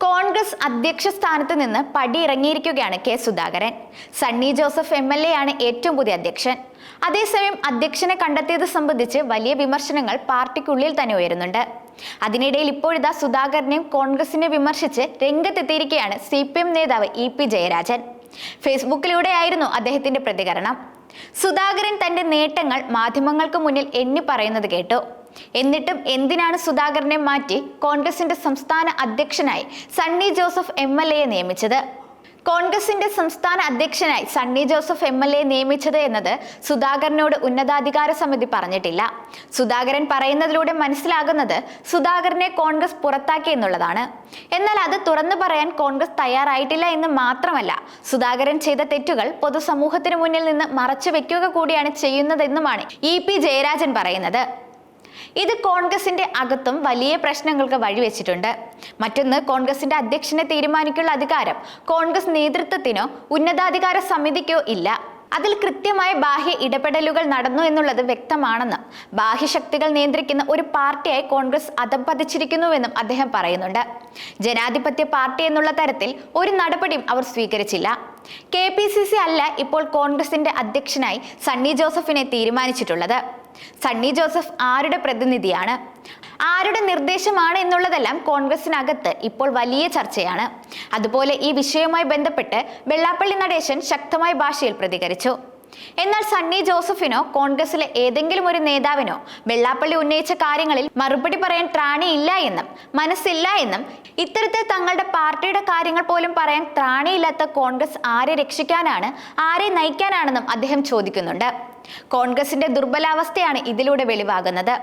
കോൺഗ്രസ് അധ്യക്ഷ സ്ഥാനത്ത് നിന്ന് പടിയിറങ്ങിയിരിക്കുകയാണ് കെ സുധാകരൻ. സണ്ണി ജോസഫ് MLA ആണ് ഏറ്റവും പുതിയ അധ്യക്ഷൻ. അതേസമയം അധ്യക്ഷനെ കണ്ടെത്തിയത് സംബന്ധിച്ച് വലിയ വിമർശനങ്ങൾ പാർട്ടിക്കുള്ളിൽ തന്നെ ഉയരുന്നുണ്ട്. അതിനിടയിൽ ഇപ്പോഴിതാ സുധാകരനെയും കോൺഗ്രസിനെ വിമർശിച്ച് രംഗത്തെത്തിയിരിക്കുകയാണ് CPM നേതാവ് EP ജയരാജൻ. ഫേസ്ബുക്കിലൂടെയായിരുന്നു അദ്ദേഹത്തിന്റെ പ്രതികരണം. സുധാകരൻ തന്റെ നേട്ടങ്ങൾ മാധ്യമങ്ങൾക്ക് മുന്നിൽ എണ്ണി പറയുന്നത് കേട്ടു. എന്നിട്ടും എന്തിനാണ് സുധാകരനെ മാറ്റി കോൺഗ്രസിന്റെ സംസ്ഥാന അധ്യക്ഷനായി സണ്ണി ജോസഫ് MLA നിയമിച്ചത്? കോൺഗ്രസിന്റെ സംസ്ഥാന അധ്യക്ഷനായി സണ്ണി ജോസഫ് MLA നിയമിച്ചത് എന്നത് സുധാകരനോട് ഉന്നതാധികാര സമിതി പറഞ്ഞിട്ടില്ല. സുധാകരൻ പറയുന്നതിലൂടെ മനസ്സിലാകുന്നത് സുധാകരനെ കോൺഗ്രസ് പുറത്താക്കി എന്നുള്ളതാണ്. എന്നാൽ അത് തുറന്നു പറയാൻ കോൺഗ്രസ് തയ്യാറായിട്ടില്ല എന്ന് മാത്രമല്ല, സുധാകരൻ ചെയ്ത തെറ്റുകൾ പൊതുസമൂഹത്തിന് മുന്നിൽ നിന്ന് മറച്ചു വെക്കുക കൂടിയാണ് ചെയ്യുന്നതെന്നുമാണ് EP ജയരാജൻ പറയുന്നത്. ഇത് കോൺഗ്രസിന്റെ അകത്തും വലിയ പ്രശ്നങ്ങൾക്ക് വഴിവെച്ചിട്ടുണ്ട്. മറ്റൊന്ന്, കോൺഗ്രസിന്റെ അധ്യക്ഷനെ തീരുമാനിക്കാനുള്ള അധികാരം കോൺഗ്രസ് നേതൃത്വത്തിനോ ഉന്നതാധികാര സമിതിക്കോ ഇല്ല. അതിൽ കൃത്യമായ ബാഹ്യ ഇടപെടലുകൾ നടന്നു എന്നുള്ളത് വ്യക്തമാണെന്നും ബാഹ്യശക്തികൾ നിയന്ത്രിക്കുന്ന ഒരു പാർട്ടിയായി കോൺഗ്രസ് അധംപതിച്ചിരിക്കുന്നുവെന്നും അദ്ദേഹം പറയുന്നുണ്ട്. ജനാധിപത്യ പാർട്ടി എന്നുള്ള തരത്തിൽ ഒരു നടപടിയും അവർ സ്വീകരിച്ചില്ല. KPCC അല്ല ഇപ്പോൾ കോൺഗ്രസിന്റെ അധ്യക്ഷനായി സണ്ണി ജോസഫിനെ തീരുമാനിച്ചിട്ടുള്ളത്. സണ്ണി ജോസഫ് ആരുടെ പ്രതിനിധിയാണ്, ആരുടെ നിർദ്ദേശമാണ് എന്നുള്ളതെല്ലാം കോൺഗ്രസിനകത്ത് ഇപ്പോൾ വലിയ ചർച്ചയാണ്. അതുപോലെ ഈ വിഷയവുമായി ബന്ധപ്പെട്ട് വെള്ളാപ്പള്ളി നടേശൻ ശക്തമായ ഭാഷയിൽ പ്രതികരിച്ചു. എന്നാൽ സണ്ണി ജോസഫിനോ കോൺഗ്രസിലെ ഏതെങ്കിലും ഒരു നേതാവിനോ വെള്ളാപ്പള്ളി ഉന്നയിച്ച കാര്യങ്ങളിൽ മറുപടി പറയാൻ ത്രാണിയില്ല എന്നും മനസ്സില്ല എന്നും, ഇത്തരത്തിൽ തങ്ങളുടെ പാർട്ടിയുടെ കാര്യങ്ങൾ പോലും പറയാൻ ത്രാണിയില്ലാത്ത കോൺഗ്രസ് ആരെ രക്ഷിക്കാനാണ്, ആരെ നയിക്കാനാണെന്നും അദ്ദേഹം ചോദിക്കുന്നുണ്ട്. കോൺഗ്രസിന്റെ ദുർബലാവസ്ഥയാണ് ഇതിലൂടെ വെളിവാകുന്നത്.